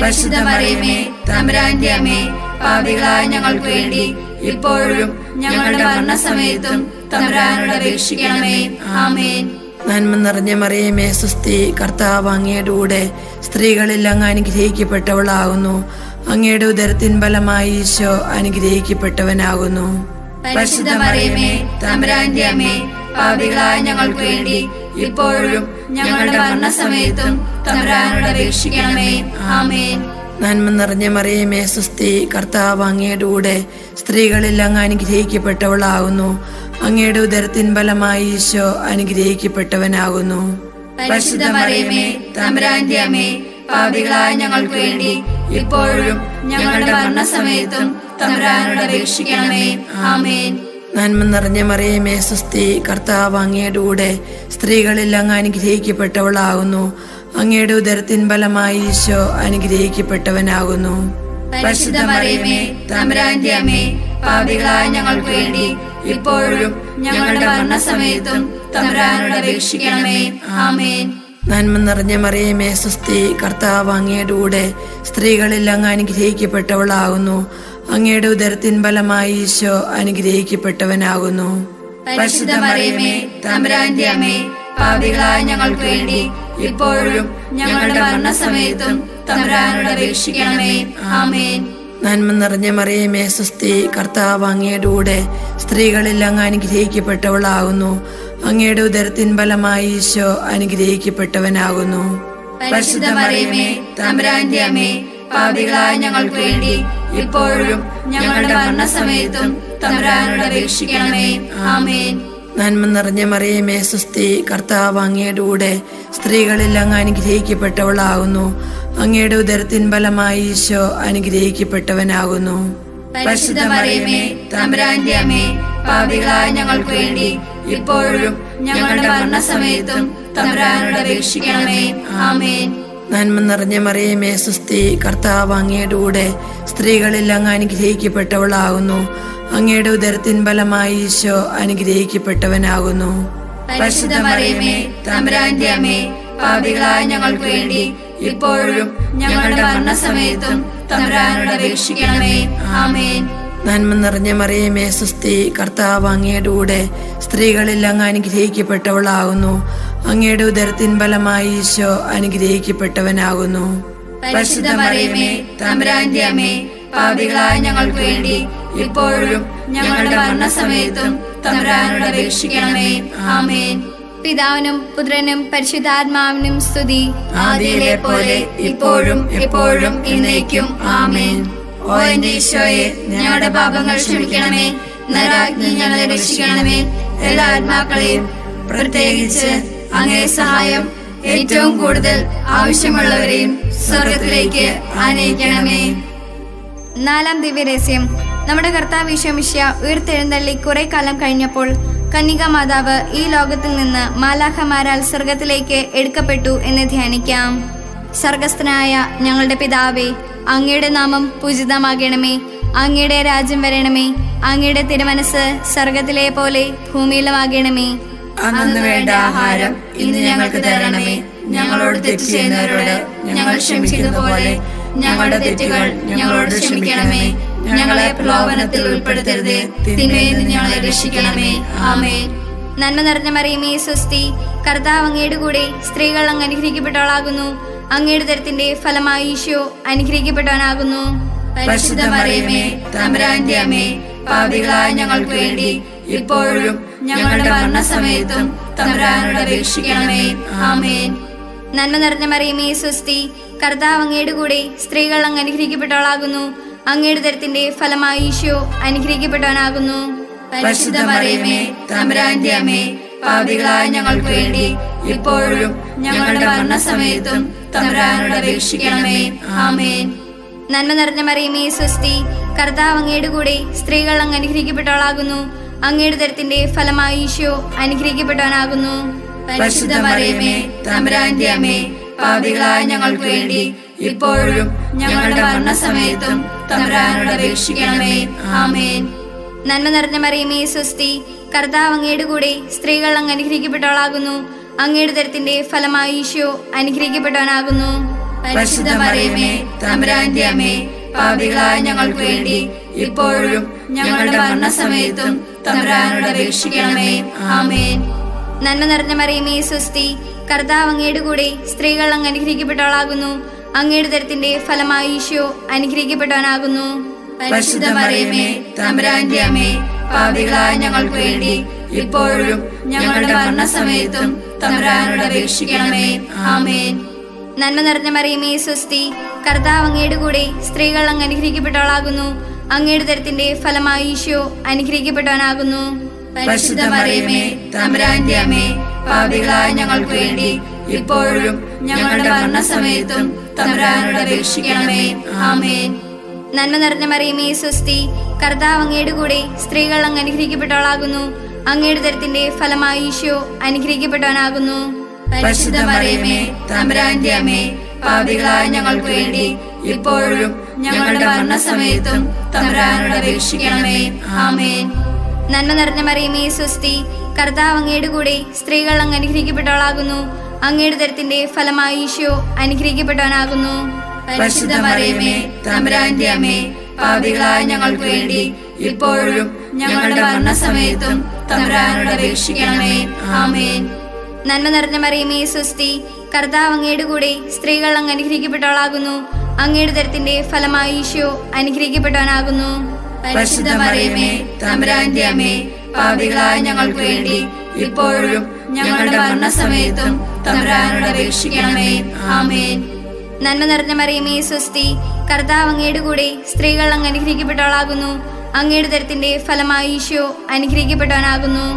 പരിശുദ്ധ മറിയമേ തമ്പുരാന്റെ അമ്മേ, പാപികളായ ഞങ്ങൾക്ക് വേണ്ടി ഇപ്പോഴും ഞങ്ങളുടെ മരണസമയത്തും തമ്പുരാനോട് അപേക്ഷിക്കണമേ. ആമേൻ. നന്മ നിറഞ്ഞ മറിയമേ സുസ്തി, കർത്താവ് അങ്ങയുടെ കൂടെ സ്ത്രീകളിൽ അങ്ങ് അനുഗ്രഹിക്കപ്പെട്ടവളാകുന്നു. അങ്ങയുടെ ഉദരത്തിൻ ഫലമായി ഈശോ അനുഗ്രഹിക്കപ്പെട്ടവനാകുന്നു. പരിശുദ്ധ മറിയമേ തമ്പുരാന്റെ അമ്മേ, പാപികളായ ഞങ്ങൾക്ക് വേണ്ടി ഇപ്പോഴും ഞങ്ങളുടെ മരണസമയത്തും തമ്പുരാനോട് അപേക്ഷിക്കണമേ. ആമേൻ. നന്മ നിറഞ്ഞ മറിയമേ സുസ്തി, കർത്താവ് അങ്ങയുടെ കൂടെ സ്ത്രീകളിൽ അങ്ങ് അനുഗ്രഹിക്കപ്പെട്ടവളാകുന്നു. അങ്ങയുടെ ഉദരത്തിൻ ഫലമായി ഈശോ അനുഗ്രഹിക്കപ്പെട്ടവനാകുന്നു. പരിശുദ്ധ മറിയമേ തമ്പുരാന്റെ അമ്മേ, പാപികളായ ഞങ്ങൾക്ക് വേണ്ടി ഇപ്പോഴും ഞങ്ങളുടെ മരണസമയത്തും തമ്പുരാനോട് അപേക്ഷിക്കണമേ. ആമേൻ. നന്മ നിറഞ്ഞ മറിയമേ സുസ്തി, കർത്താവ് അങ്ങയുടെ കൂടെ സ്ത്രീകളിൽ അങ്ങ് അനുഗ്രഹിക്കപ്പെട്ടവളാകുന്നു. അങ്ങയുടെ ഉദരത്തിൻ ഫലമായി ഈശോ അനുഗ്രഹിക്കപ്പെട്ടവനാകുന്നു. പരിശുദ്ധ മറിയമേ തമ്പുരാന്റെ അമ്മേ, പാപികളായ ഞങ്ങൾക്ക് വേണ്ടി ഇപ്പോഴും ഞങ്ങളുടെ മരണസമയത്തും തമ്പുരാനോട് അപേക്ഷിക്കണമേ. ആമേൻ. നന്മ നിറഞ്ഞ മറിയമേ സുസ്തി, കർത്താവ് അങ്ങയുടെ കൂടെ സ്ത്രീകളിൽ അങ്ങ് അനുഗ്രഹിക്കപ്പെട്ടവളാകുന്നു. അങ്ങയുടെ ഉദരത്തിൻ ഫലമായി ഈശോ അനുഗ്രഹിക്കപ്പെട്ടവനാകുന്നു. പരിശുദ്ധ മറിയമേ തമ്പുരാന്റെ അമ്മേ, പാപികളായ ഞങ്ങൾക്ക് വേണ്ടി ഇപ്പോഴും ഞങ്ങളുടെ മരണസമയത്തും തമ്പുരാനോട് അപേക്ഷിക്കണമേ. ആമേൻ. നന്മ നിറഞ്ഞ മറിയമേ സുസ്തി, കർത്താവ് അങ്ങയുടെ കൂടെ സ്ത്രീകളിൽ അങ്ങ് അനുഗ്രഹിക്കപ്പെട്ടവളാകുന്നു. അങ്ങയുടെ ഉദരത്തിൻ ഫലമായി ഈശോ അനുഗ്രഹിക്കപ്പെട്ടവനാകുന്നു. പരിശുദ്ധ മറിയമേ തമ്പുരാന്റെ അമ്മേ, പാപികളായ ഞങ്ങൾക്ക് വേണ്ടി ഇപ്പോഴും ഞങ്ങളുടെ മരണസമയത്തും തമ്പുരാനോട് അപേക്ഷിക്കണമേ. ആമേൻ. നന്മ നിറഞ്ഞ മറിയമേ സുസ്തി, കർത്താവ് അങ്ങയുടെ കൂടെ സ്ത്രീകളിൽ അങ്ങ് അനുഗ്രഹിക്കപ്പെട്ടവളാകുന്നു. അങ്ങയുടെ ഉദരത്തിൻ ഫലമായി ഈശോ അനുഗ്രഹിക്കപ്പെട്ടവനാകുന്നു. പരിശുദ്ധ മറിയമേ, തമ്പുരാന്റെ അമ്മേ, പാപികളായ ഞങ്ങൾക്ക് വേണ്ടി ഇപ്പോഴും ഞങ്ങളുടെ മരണസമയത്തും തമ്പുരാനോട് അപേക്ഷിക്കണമേ. ആമേൻ. നന്മ നിറഞ്ഞ മറിയമേ സുസ്തി, കർത്താവ് അങ്ങയുടെ കൂടെ സ്ത്രീകളിൽ അങ്ങ് അനുഗ്രഹിക്കപ്പെട്ടവളാകുന്നു. അങ്ങയുടെ ഉദരത്തിൻ ഫലമായി ഈശോ അനുഗ്രഹിക്കപ്പെട്ടവനാകുന്നു. പരിശുദ്ധ മറിയമേ, തമ്പുരാന്റെ അമ്മേ, പാപികളായ ഞങ്ങൾക്ക് വേണ്ടി ഇപ്പോഴും ഞങ്ങളുടെ മരണസമയത്തും തമ്പുരാനോട് അപേക്ഷിക്കണമേ. ആമേൻ. നന്മ നിറഞ്ഞ മറിയമേ സുസ്തി, കർത്താവ് അങ്ങയുടെ കൂടെ സ്ത്രീകളിൽ അങ്ങ് അനുഗ്രഹിക്കപ്പെട്ടവളാകുന്നു. അങ്ങയുടെ ഉദരത്തിൻ ഫലമായി ഈശോ അനുഗ്രഹിക്കപ്പെട്ടവനാകുന്നു. പരിശുദ്ധ മറിയമേ, തമ്പുരാന്റെ അമ്മേ, പാപികളായ ഞങ്ങൾക്ക് വേണ്ടി ഇപ്പോഴും ഞങ്ങളുടെ മരണസമയത്തും തമ്പുരാനോട് അപേക്ഷിക്കണമേ. ആമേൻ. പിതാവിനും പുത്രനും പരിശുദ്ധാത്മാവിനും സ്തുതി. ആദിയിലെ പോലെ ഇപ്പോഴും എപ്പോഴും എന്നേക്കും. ആമേൻ. ഓ എന്റെ ഈശോയെ, ഞങ്ങളുടെ പാപങ്ങൾ ക്ഷമിക്കണമേ. നരകാഗ്നി ഞങ്ങളെ രക്ഷിക്കണമേ. എല്ലാ ആത്മാക്കളെയും, പ്രത്യേകിച്ച് അങ്ങേ സഹായം ഏറ്റവും കൂടുതൽ ആവശ്യമുള്ളവരെയും സ്വർഗത്തിലേക്ക് ആനയിക്കണമേ. 4-ാം ദിവ്യരഹസ്യം. നമ്മുടെ കർത്താവ് ഈശോ മിശിഹാ ഉയർത്തെഴുന്നള്ളി കുറെ കാലം കഴിഞ്ഞപ്പോൾ കന്യകാ മാതാവ് ഈ ലോകത്തിൽ നിന്ന് മാലാഖമാരാൽ സ്വർഗത്തിലേക്ക് എടുക്കപ്പെട്ടു എന്ന് ധ്യാനിക്കാം. സ്വർഗസ്ഥനായ ഞങ്ങളുടെ പിതാവേ, അങ്ങയുടെ നാമം പൂജിതമാകണമേ. അങ്ങയുടെ രാജ്യം വരണമേ. അങ്ങയുടെ തിരുമനസ് സ്വർഗത്തിലെ പോലെ ഭൂമിയിലുമാകണമേ. അന്നു വേണ്ട ആഹാരം ഇന്ന് ഞങ്ങൾക്ക് തരണമേ. ഞങ്ങളോട് തെറ്റ് ചെയ്യുന്നവരോട് ഞങ്ങൾ ക്ഷമിച്ചതുപോലെ ഞങ്ങളുടെ തെറ്റുകൾ ഞങ്ങളോട് ക്ഷമിക്കണമേ. ഞങ്ങളെ പ്രലോഭനത്തിൽ ഉൾപ്പെടുത്തരുത്, തിന്മയിൽ നിന്ന് ഞങ്ങളെ രക്ഷിക്കണമേ. ആമേൻ. നന്മ നിറഞ്ഞ മറിയമേ സ്വസ്തി, കർത്താവ് അങ്ങയുടെ കൂടെ സ്ത്രീകൾ അങ്ങ് അനുഗ്രഹിക്കപ്പെട്ടവളാകുന്നു. അങ്ങയുടെ ഉദരത്തിന്റെ ഫലമായി ഈശോ അനുഗ്രഹിക്കപ്പെട്ടവനാകുന്നു. പരിശുദ്ധ മറിയമേ, തമ്പുരാന്റെ അമ്മേ, പാപികളായ ഞങ്ങൾക്ക് വേണ്ടി ഇപ്പോഴും ഞങ്ങളുടെ മരണസമയത്തും തമ്പുരാനോട് അപേക്ഷിക്കണമേ. ആമേൻ. നന്മ നിറഞ്ഞ മറിയമേ സ്വസ്തി, കർത്താവ് അങ്ങയുടെ കൂടെ സ്ത്രീകൾ അങ്ങ് അനുഗ്രഹിക്കപ്പെട്ടവളാകുന്നു. അങ്ങയുടെ ഉദരത്തിന്റെ ഫലമായി ഈശോ അനുഗ്രഹിക്കപ്പെട്ടവനാകുന്നു. പരിശുദ്ധ മറിയമേ, തമ്പുരാന്റെ അമ്മേ, പാപികളായ ഞങ്ങൾക്ക് വേണ്ടി ഇപ്പോഴും ഞങ്ങളുടെ മരണസമയത്തും തമ്പുരാനോട് അപേക്ഷിക്കണമേ. ആമേൻ. നന്മ നിറഞ്ഞ മറിയമേ സ്വസ്തി, കർത്താവ് അങ്ങയുടെ കൂടെ സ്ത്രീകൾ അങ്ങ് അനുഗ്രഹിക്കപ്പെട്ടവളാകുന്നു. അങ്ങയുടെ ഉദരത്തിന്റെ ഫലമായി ഈശോ അനുഗ്രഹിക്കപ്പെട്ടവനാകുന്നു. പരിശുദ്ധ മറിയമേ, തമ്പുരാന്റെ അമ്മേ, പാപികളായ ഞങ്ങൾക്ക് വേണ്ടി ഇപ്പോഴും ഞങ്ങളുടെ മരണസമയത്തും തമ്പുരാനോട് അപേക്ഷിക്കണമേ. ആമേൻ. നന്മ നിറഞ്ഞ മറിയമേ സ്വസ്തി, കർത്താവ് അങ്ങയുടെ കൂടെ സ്ത്രീകൾ അങ്ങ് അനുഗ്രഹിക്കപ്പെട്ടവളാകുന്നു. അങ്ങയുടെ ഉദരത്തിന്റെ ഫലമായി ഈശോ അനുഗ്രഹിക്കപ്പെട്ടവനാകുന്നു. പരിശുദ്ധ മറിയമേ, തമ്പുരാന്റെ അമ്മേ, പാപികളായ ഞങ്ങൾക്ക് വേണ്ടി ഇപ്പോഴും ഞങ്ങളുടെ മരണസമയത്തും തമ്പുരാനോട് അപേക്ഷിക്കണമേ. ആമേൻ. നന്മ നിറഞ്ഞ മറിയമേ സ്വസ്തി, കർത്താവ് അങ്ങയുടെ കൂടെ സ്ത്രീകൾ അങ്ങ് അനുഗ്രഹിക്കപ്പെട്ടവളാകുന്നു. അങ്ങയുടെ ഉദരത്തിന്റെ ഫലമായി ഈശോ അനുഗ്രഹിക്കപ്പെട്ടവനാകുന്നു. പരിശുദ്ധ മറിയമേ, തമ്പുരാന്റെ അമ്മേ, പാപികളായ ഞങ്ങൾക്ക് വേണ്ടി ഇപ്പോഴും ഞങ്ങളുടെ മരണസമയത്തും തമ്പുരാനോട് അപേക്ഷിക്കണമേ. ആമേൻ. നന്മ നിറഞ്ഞ മറിയമേ സ്വസ്തി, കർത്താവ് അങ്ങയുടെ കൂടെ സ്ത്രീകൾ അങ്ങ് അനുഗ്രഹിക്കപ്പെട്ടവളാകുന്നു. അങ്ങയുടെ ഉദരത്തിന്റെ ഫലമായി ഈശോ അനുഗ്രഹിക്കപ്പെട്ടവനാകുന്നു. പരിശുദ്ധ മറിയമേ, തമ്പുരാന്റെ അമ്മേ, പാപികളായ ഞങ്ങൾക്ക് വേണ്ടി ഇപ്പോഴും ഞങ്ങളുടെ മരണസമയത്തും തമ്പുരാനോട് അപേക്ഷിക്കണമേ. ആമേൻ. നന്മ നിറഞ്ഞ മറിയമേ സ്വസ്തി, കർത്താവ് അങ്ങയുടെ കൂടെ സ്ത്രീകൾ അങ്ങ് അനുഗ്രഹിക്കപ്പെട്ടവളാകുന്നു. അങ്ങയുടെ ഉദരത്തിന്റെ ഫലമായി ഈശോ അനുഗ്രഹിക്കപ്പെട്ടവനാകുന്നു. പരിശുദ്ധ മറിയമേ, തമ്പുരാന്റെ അമ്മേ, പാപികളായ ഞങ്ങൾക്ക് വേണ്ടി ഇപ്പോഴും ഞങ്ങളുടെ മരണസമയത്തും തമ്പുരാനോട് അപേക്ഷിക്കണമേ. ആമേൻ. നന്മ നിറഞ്ഞ മറിയമേ സ്വസ്തി, കർത്താവ് അങ്ങയുടെ കൂടെ സ്ത്രീകൾ അങ്ങ് അനുഗ്രഹിക്കപ്പെട്ടവളാകുന്നു. അങ്ങയുടെ ഉദരത്തിന്റെ ഫലമായി ഈശോ അനുഗ്രഹിക്കപ്പെട്ടവനാകുന്നു. പരിശുദ്ധ മറിയമേ, തമ്പുരാന്റെ അമ്മേ, പാപികളായ ഞങ്ങൾക്ക് വേണ്ടി ഇപ്പോഴും ഞങ്ങളുടെ മരണസമയത്തും തമ്പുരാനോട് അപേക്ഷിക്കണമേ. ആമേൻ. നന്മ നിറഞ്ഞ മറിയമേ സ്വസ്തി, കർത്താവ് അങ്ങയുടെ കൂടെ സ്ത്രീകൾ അങ്ങ് അനുഗ്രഹിക്കപ്പെട്ടവളാകുന്നു. അങ്ങയുടെ ഉദരത്തിന്റെ ഫലമായി ഈശോ അനുഗ്രഹിക്കപ്പെട്ടവനാകുന്നു. പരിശുദ്ധ മറിയമേ, തമ്പുരാന്റെ അമ്മേ, പാപികളായ ഞങ്ങൾക്ക് വേണ്ടി ഇപ്പോഴും ഞങ്ങളുടെ മരണസമയത്തും തമ്പുരാനോട് അപേക്ഷിക്കണമേ. ആമേൻ. നന്മ നിറഞ്ഞ മറിയമേ സ്വസ്തി, കർത്താവ് അങ്ങയുടെ കൂടെ സ്ത്രീകൾ അങ്ങ് അനുഗ്രഹിക്കപ്പെട്ടവളാകുന്നു. അങ്ങയുടെ ഉദരത്തിന്റെ ഫലമായി ഈശോ അനുഗ്രഹിക്കപ്പെട്ടവനാകുന്നു.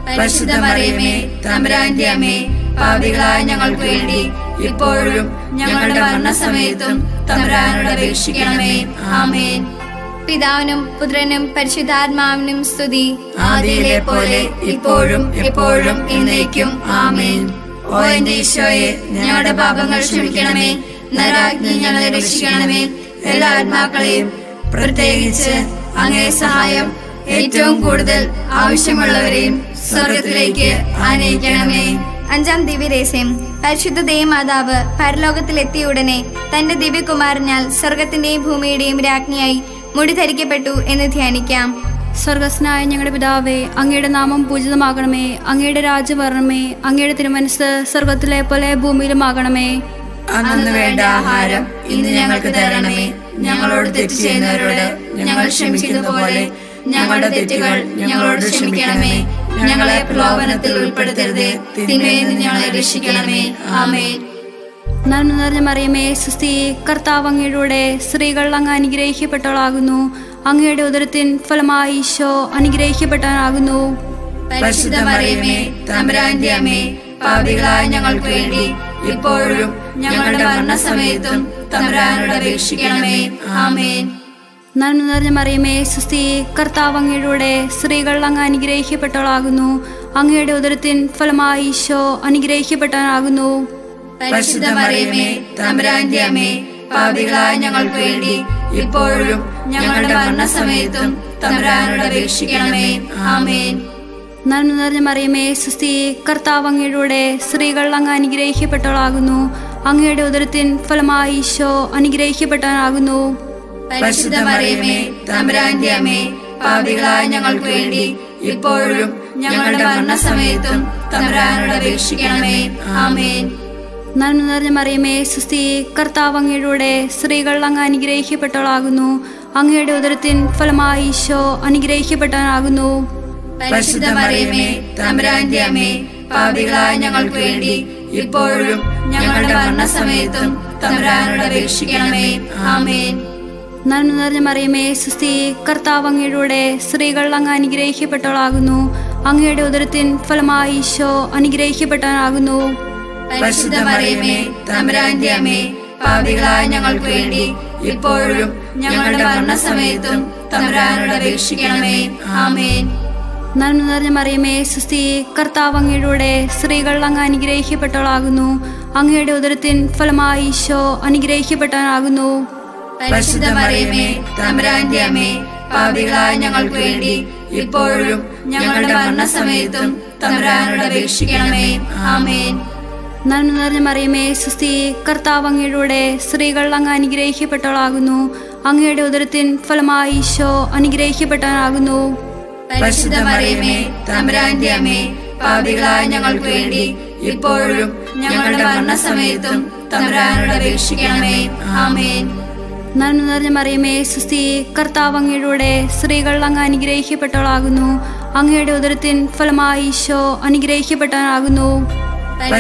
പരിശുദ്ധ മറിയമേ, തമ്പുരാന്റെ അമ്മേ, പാപികളായ ഞങ്ങൾക്ക് വേണ്ടി ഇപ്പോഴും ഞങ്ങളുടെ മരണസമയത്തും തമ്പുരാനോട് അപേക്ഷിക്കണമേ. ആമേൻ. പിതാവിനും പുത്രനും പരിശുദ്ധാത്മാവിനും സ്തുതി. ആദിയിലെ പോലെ ഇപ്പോഴും എപ്പോഴും എന്നേക്കും. ആമേൻ. ഓ എന്റെ ഈശോയെ, ഞങ്ങളുടെ പാപങ്ങൾ ക്ഷമിക്കണമേ. നരകാഗ്നിയിൽ ഞങ്ങളെ രക്ഷിക്കണമേ. എല്ലാ ആത്മാക്കളെയും, പ്രത്യേകിച്ച് അങ്ങേ സഹായം ഏറ്റവും കൂടുതൽ ആവശ്യമുള്ളവരെയും സ്വർഗത്തിലേക്ക് ആനയിക്കണമേ. അഞ്ചാം ദിവ്യരഹസ്യം. പരിശുദ്ധ ദേവമാതാവ് പരലോകത്തിലെത്തിയ ഉടനെ തന്റെ ദിവ്യകുമാരനാൽ സ്വർഗത്തിന്റെയും ഭൂമിയുടെയും രാജ്ഞിയായി മുടി ധരിക്കപ്പെട്ടു എന്ന് ധ്യാനിക്കാം. സ്വർഗസ്നായ ഞങ്ങളുടെ പിതാവേ, അങ്ങയുടെ നാമം പൂജിതമാകണമേ. അങ്ങയുടെ രാജ്യം വരണമേ. അങ്ങയുടെ തിരുമനസ്സ് സ്വർഗത്തിലെ പോലെ ഭൂമിയിലുമാകണമേ. അന്നു വേണ്ട ആഹാരം ഇന്ന് ഞങ്ങൾക്ക് തരണമേ. ഞങ്ങളോട് തെറ്റ് ചെയ്യുന്നവരോട് ഞങ്ങൾ ക്ഷമിക്കുന്നത് പോലെ ഞങ്ങളുടെ തെറ്റുകൾ ഞങ്ങളോട് ക്ഷമിക്കണമേ. ഞങ്ങളെ പ്രലോഭനത്തിൽ ഉൾപ്പെടുത്തരുതേ, തിന്മയിൽ നിന്ന് ഞങ്ങളെ രക്ഷിക്കണമേ. ആമേൻ. നന്മ നിറഞ്ഞ മറിയമേ, സുസ്തി, കർത്താവ് അങ്ങയുടെ സ്ത്രീകൾ അങ്ങ് അനുഗ്രഹിക്കപ്പെട്ടവളാകുന്നു. അങ്ങയുടെ ഉദരത്തിൻ ഫലമായി ഈശോ അനുഗ്രഹിക്കപ്പെട്ടവനാകുന്നു. പരിശുദ്ധ മറിയമേ, തമ്പുരാന്റെ അമ്മേ, പാപികളായ ഞങ്ങൾക്ക് വേണ്ടി ഇപ്പോഴും ഞങ്ങളുടെ മരണസമയത്തും തമ്പുരാനോട് അപേക്ഷിക്കണമേ. ആമേൻ. നന്മ നിറഞ്ഞ മറിയമേ, സുസ്തി, കർത്താവ് അങ്ങയുടെ സ്ത്രീകൾ അങ്ങ് അനുഗ്രഹിക്കപ്പെട്ടവളാകുന്നു. അങ്ങയുടെ ഉദരത്തിൻ ഫലമായി ഈശോ അനുഗ്രഹിക്കപ്പെട്ടവനാകുന്നു. പരിശുദ്ധ മറിയമേ, തമ്പുരാന്റെ അമ്മേ, പാപികളായ ഞങ്ങൾക്ക് വേണ്ടി ഇപ്പോഴും ഞങ്ങളുടെ മരണസമയത്തും തമ്പുരാനോട് അപേക്ഷിക്കണമേ. ആമേൻ. നന്മ നിറഞ്ഞ മറിയമേ, സുസ്തി, കർത്താവ് അങ്ങയുടെ സ്ത്രീകൾ അങ്ങ് അനുഗ്രഹിക്കപ്പെട്ടവളാകുന്നു. അങ്ങയുടെ ഉദരത്തിൻ ഫലമായി ഈശോ അനുഗ്രഹിക്കപ്പെട്ടവനാകുന്നു. പരിശുദ്ധ മറിയമേ, തമ്പുരാന്റെ അമ്മേ, പാപികളായ ഞങ്ങൾക്ക് വേണ്ടി ഇപ്പോഴും ഞങ്ങളുടെ മരണസമയത്തും തമ്പുരാനോട് അപേക്ഷിക്കണമേ. ആമേൻ. നന്മ നിറഞ്ഞ മറിയമേ, സുസ്തി, കർത്താവ് അങ്ങയുടെ സ്ത്രീകൾ അങ്ങ് അനുഗ്രഹിക്കപ്പെട്ടവളാകുന്നു. അങ്ങയുടെ ഉദരത്തിൻ ഫലമായി ഈശോ അനുഗ്രഹിക്കപ്പെട്ടവനാകുന്നു. പരിശുദ്ധ മറിയമേ, തമ്പുരാന്റെ അമ്മേ, പാപികളായ ഞങ്ങൾക്ക് വേണ്ടി ഇപ്പോഴും ഞങ്ങളുടെ മരണസമയത്തും തമ്പുരാനോട് അപേക്ഷിക്കണമേ. ആമേൻ. നന്മ നിറഞ്ഞ മറിയമേ, സുസ്തി, കർത്താവ് അങ്ങയുടെ സ്ത്രീകൾ അങ്ങ് അനുഗ്രഹിക്കപ്പെട്ടവളാകുന്നു. അങ്ങയുടെ ഉദരത്തിൻ ഫലമായി ഈശോ അനുഗ്രഹിക്കപ്പെട്ടവനാകുന്നു. പരിശുദ്ധ മറിയമേ, തമ്പുരാന്റെ അമ്മേ, പാപികളായ ഞങ്ങൾക്ക് വേണ്ടി ഇപ്പോഴും ഞങ്ങളുടെ മരണസമയത്തും തമ്പുരാനോട് അപേക്ഷിക്കണമേ. ആമേൻ. നന്മ നിറഞ്ഞ മറിയമേ, സുസ്തി, കർത്താവ് അങ്ങയുടെ സ്ത്രീകൾ അങ്ങ് അനുഗ്രഹിക്കപ്പെട്ടവളാകുന്നു. അങ്ങയുടെ ഉദരത്തിൻ ഫലമായി ഈശോ അനുഗ്രഹിക്കപ്പെട്ടവനാകുന്നു. പരിശുദ്ധ മറിയമേ, തമ്പുരാന്റെ അമ്മേ, പാപികളായ ഞങ്ങൾക്ക് വേണ്ടി ഇപ്പോഴും ഞങ്ങളുടെ മരണസമയത്തും തമ്പുരാനോട് അപേക്ഷിക്കണമേ. ആമേൻ. നന്മ നിറഞ്ഞ മറിയമേ, സുസ്തി, കർത്താവ് അങ്ങയുടെ സ്ത്രീകൾ അങ്ങ് അനുഗ്രഹിക്കപ്പെട്ടവളാകുന്നു. അങ്ങയുടെ ഉദരത്തിൻ ഫലമായി ഈശോ അനുഗ്രഹിക്കപ്പെട്ടവനാകുന്നു. പരിശുദ്ധ മറിയമേ, തമ്പുരാന്റെ അമ്മേ, പാപികളായ ഞങ്ങൾക്ക് വേണ്ടി ഇപ്പോഴും ഞങ്ങളുടെ മരണസമയത്തും തമ്പുരാനോട് അപേക്ഷിക്കണമേ. ആമേൻ. നന്മ നിറഞ്ഞ മറിയമേ, സുസ്തി, കർത്താവ് അങ്ങയുടെ സ്ത്രീകൾ അങ്ങ് അനുഗ്രഹിക്കപ്പെട്ടവളാകുന്നു. അങ്ങയുടെ ഉദരത്തിൻ ഫലമായി ഈശോ അനുഗ്രഹിക്കപ്പെട്ടവനാകുന്നു.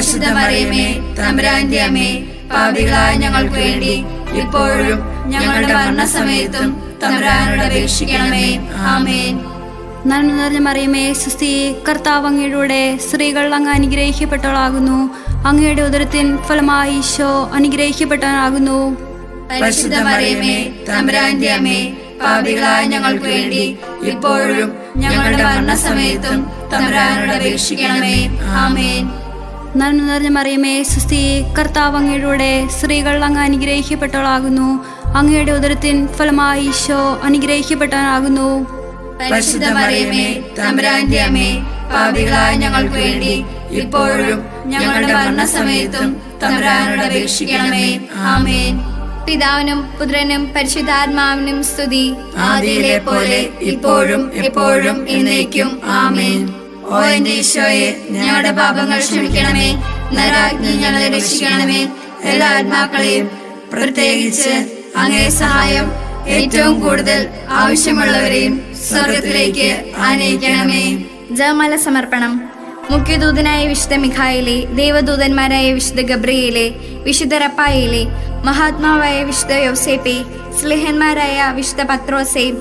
പരിശുദ്ധ മറിയമേ, തമ്പുരാന്റെ അമ്മേ, പാപികളായ ഞങ്ങൾക്ക് വേണ്ടി ഇപ്പോഴും ഞങ്ങളുടെ മരണസമയത്തും തമ്പുരാനോട് അപേക്ഷിക്കണമേ. ആമേൻ. നന്മ നിറഞ്ഞ മറിയമേ, സുസ്തി, കർത്താവ് അങ്ങയുടെ സ്ത്രീകൾ അങ്ങ് അനുഗ്രഹിക്കപ്പെട്ടവളാകുന്നു. അങ്ങയുടെ ഉദരത്തിൻ ഫലമായി ഈശോ അനുഗ്രഹിക്കപ്പെട്ടവനാകുന്നു. പരിശുദ്ധ മറിയമേ, തമ്പുരാന്റെ അമ്മേ, പാപികളായ ഞങ്ങൾക്ക് വേണ്ടി ഇപ്പോഴും ഞങ്ങളുടെ മരണസമയത്തും തമ്പുരാനോട് അപേക്ഷിക്കണമേ. ആമേൻ. നന്മ നിറഞ്ഞ മറിയമേ, സുസ്തി, കർത്താവ് അങ്ങയുടെ സ്ത്രീകൾ അങ്ങ് അനുഗ്രഹിക്കപ്പെട്ടവളാകുന്നു. അങ്ങയുടെ ഉദരത്തിൻ ഫലമായി ഈശോ അനുഗ്രഹിക്കപ്പെട്ടവനാകുന്നു. പരിശുദ്ധ മറിയമേ, തമ്പുരാന്റെ അമ്മേ, പാപികളായ ഞങ്ങൾക്ക് വേണ്ടി ഇപ്പോഴും ഞങ്ങളുടെ മരണസമയത്തും തമ്പുരാനോട് അപേക്ഷിക്കണമേ. ആമേൻ. പിതാവിനും പുത്രനും പരിശുദ്ധാത്മാവിനും സ്തുതി. ആദിയിലെ പോലെ ഇപ്പോഴും എപ്പോഴും എന്നേക്കും. ആമേൻ. ഓ എന്റെ ഈശോയെ, ഞങ്ങളുടെ പാപങ്ങൾ ക്ഷമിക്കണമേ. നരകാഗ്നിയിൽ ഞങ്ങളെ രക്ഷിക്കണമേ. എല്ലാ ആത്മാക്കളെയും, പ്രത്യേകിച്ച് അങ്ങേ സഹായം ഏറ്റവും കൂടുതൽ ആവശ്യമുള്ളവരെയും സ്വർഗത്തിലേക്ക് ആനയിക്കണമേ. ജപമാല സമർപ്പണം. മുഖ്യദൂതനായ വിശുദ്ധ മിഖായേലേ, ദേവദൂതന്മാരായ വിശുദ്ധ ഗബ്രിയേലേ, വിശുദ്ധ റഫായേലേ, മഹാത്മാവായ വിശുദ്ധ യോസേപ്പേ, സ്ലിഹന്മാരായ വിശുദ്ധ പത്രോസേ,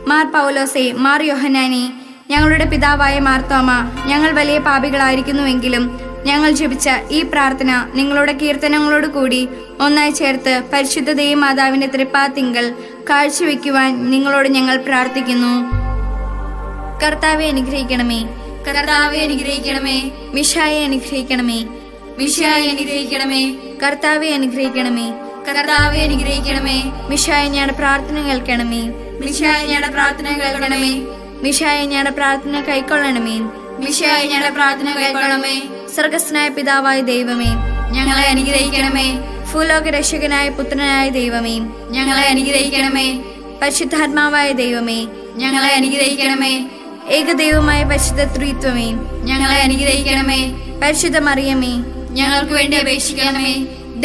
മാർ പൗലോസേ, മാർ യോഹന്നാനേ, ഞങ്ങളുടെ പിതാവായ മാർത്തോമ, ഞങ്ങൾ വലിയ പാപികളായിരിക്കുന്നുവെങ്കിലും ഞങ്ങൾ ജപിച്ച ഈ പ്രാർത്ഥന നിങ്ങളുടെ കീർത്തനങ്ങളോട് കൂടി ഒന്നായി ചേർത്ത് പരിശുദ്ധ ദൈവമാതാവിന്റെ തൃപ്പാത്തിങ്കൽ കാഴ്ചവെക്കുവാൻ നിങ്ങളോട് ഞങ്ങൾ പ്രാർത്ഥിക്കുന്നു. കർത്താവെ അനുഗ്രഹിക്കണമേ. കർത്താവെ അനുഗ്രഹിക്കണമേ. മിശായെ അനുഗ്രഹിക്കണമേ. മിശിഹായെ അനുഗ്രഹിക്കണമേ. കർത്താവെ അനുഗ്രഹിക്കണമേ. കർത്താവെ അനുഗ്രഹിക്കണമേ. മിശായെ ഞങ്ങളുടെ പ്രാർത്ഥന കേൾക്കണമേ. മിശിഹായെ ഞങ്ങളുടെ പ്രാർത്ഥന കേൾക്കണമേ. മിശായെ ഞങ്ങളുടെ പ്രാർത്ഥന കൈക്കൊള്ളണമേ. മിശിഹായെ ഞങ്ങളുടെ പ്രാർത്ഥന കേൾക്കണമേ. സ്വർഗസ്ഥനായ പിതാവായ ദൈവമേ, ഞങ്ങളെ അനുഗ്രഹിക്കണമേ. ഭൂലോക രക്ഷകനായ പുത്രനായ ദൈവമേ, ഞങ്ങളെ അനുഗ്രഹിക്കണമേ. പരിശുദ്ധാത്മാവായ ദൈവമേ, ഞങ്ങളെ അനുഗ്രഹിക്കണമേ. ഏകദൈവമായ പരിശുദ്ധ ത്രിത്വമേ, ഞങ്ങളെ അനുഗ്രഹിക്കണമേ. പരിശുദ്ധ മറിയമേ, ഞങ്ങൾക്ക് വേണ്ടി അപേക്ഷിക്കണമേ.